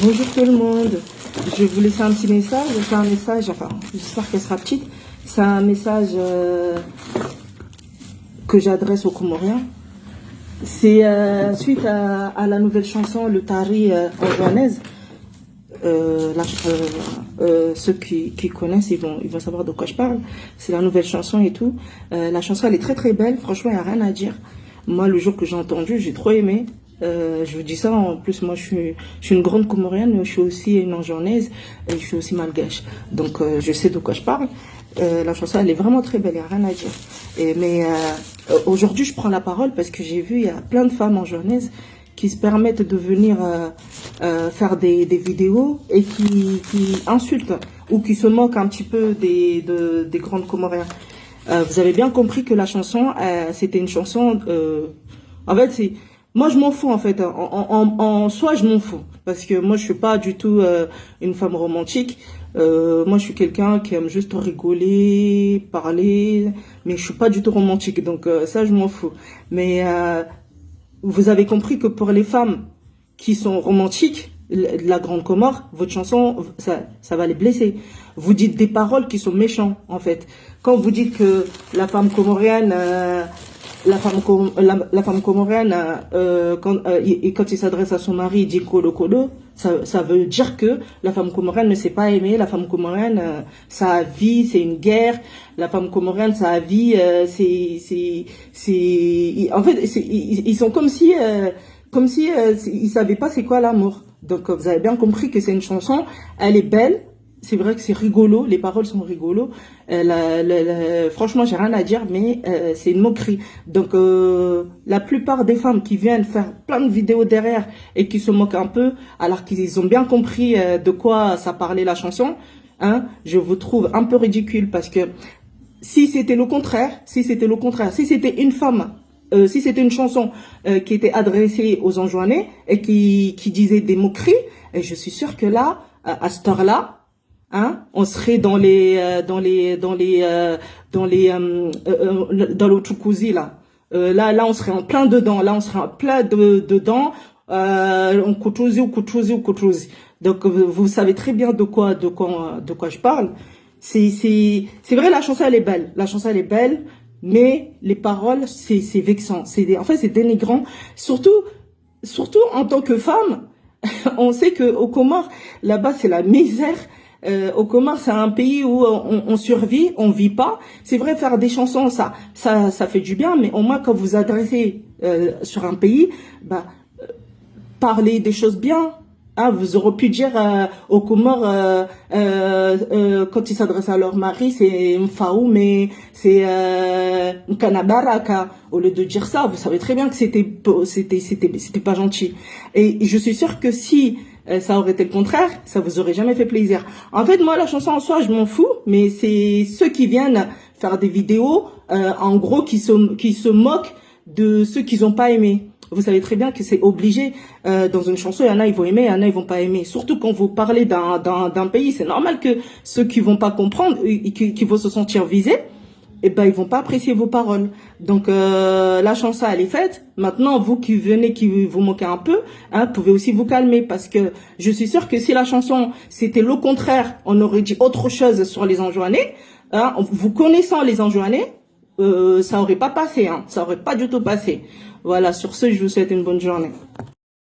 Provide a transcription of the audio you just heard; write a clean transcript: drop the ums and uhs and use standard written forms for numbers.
Bonjour tout le monde, je vous laisser un petit message, c'est un message, enfin j'espère qu'elle sera petite, c'est un message que j'adresse aux Comoriens. C'est suite à la nouvelle chanson Le Tari en joannaise. Ceux qui connaissent, ils vont savoir de quoi je parle. C'est la nouvelle chanson et tout. La chanson elle est très très belle, franchement il n'y a rien à dire. Moi le jour que j'ai entendu, j'ai trop aimé. Je vous dis ça, en plus moi je suis une grande Comorienne, mais je suis aussi une Anjouanaise et je suis aussi malgache. Donc je sais de quoi je parle. La chanson elle est vraiment très belle, il n'y a rien à dire. Mais aujourd'hui je prends la parole parce que j'ai vu il y a plein de femmes anjounaises qui se permettent de venir faire des vidéos et qui insultent ou qui se moquent un petit peu des grandes Comoriens. Vous avez bien compris que la chanson, c'était une chanson... en fait, c'est... Moi, je m'en fous, en fait. En soi, je m'en fous. Parce que moi, je suis pas du tout une femme romantique. Moi, je suis quelqu'un qui aime juste rigoler, parler, mais je suis pas du tout romantique. Donc, ça, je m'en fous. Mais vous avez compris que pour les femmes qui sont romantiques, la Grande Comore, votre chanson, ça va les blesser. Vous dites des paroles qui sont méchantes, en fait. Quand vous dites que la femme comorienne... La femme comorienne, quand il s'adresse à son mari, il dit kolo kolo, ça veut dire que la femme comorienne ne sait pas aimer. La femme comorienne, sa vie, c'est une guerre. La femme comorienne, sa vie, en fait, ils sont comme si ils savaient pas c'est quoi l'amour. Donc, vous avez bien compris que c'est une chanson, elle est belle. C'est vrai que c'est rigolo, les paroles sont rigolos. Franchement, j'ai rien à dire, mais c'est une moquerie. Donc, la plupart des femmes qui viennent faire plein de vidéos derrière et qui se moquent un peu, alors qu'ils ont bien compris de quoi ça parlait la chanson, hein, je vous trouve un peu ridicule parce que si c'était le contraire, si c'était une femme, si c'était une chanson qui était adressée aux Anjouanais et qui disait des moqueries, et je suis sûre que là, à cette heure-là, hein, on serait dans l'Otukouzi là. Là, on serait en plein dedans. Là, on serait en plein dedans. On Koutouzi. Donc, vous savez très bien de quoi je parle. C'est vrai, la chanson elle est belle. La chanson elle est belle, mais les paroles c'est vexant. En fait, c'est dénigrant. Surtout en tant que femme, on sait que aux Comores, là-bas, c'est la misère. Aux Comores, c'est un pays où on survit, on vit pas. C'est vrai, faire des chansons, ça fait du bien, mais au moins quand vous adressez sur un pays, bah, parlez des choses bien. Hein, vous aurez pu dire aux Comores, quand ils s'adressent à leur mari, c'est Mfaou, mais c'est Nkanabaraka. Au lieu de dire ça, vous savez très bien que c'était pas gentil. Et je suis sûre que si ça aurait été le contraire, ça vous aurait jamais fait plaisir. En fait, moi, la chanson en soi, je m'en fous, mais c'est ceux qui viennent faire des vidéos, en gros, qui se moquent de ceux qu'ils n'ont pas aimé. Vous savez très bien que c'est obligé. Dans une chanson, il y en a, ils vont aimer, il y en a, ils vont pas aimer. Surtout quand vous parlez d'un pays, c'est normal que ceux qui vont pas comprendre, qui vont se sentir visés, eh ben, ils vont pas apprécier vos paroles. Donc, la chanson, elle est faite. Maintenant, vous qui venez, qui vous moquez un peu, hein, pouvez aussi vous calmer parce que je suis sûre que si la chanson, c'était le contraire, on aurait dit autre chose sur les Anjouanais, hein, vous connaissant les Anjouanais, ça aurait pas passé, hein, ça aurait pas du tout passé. Voilà, sur ce, je vous souhaite une bonne journée.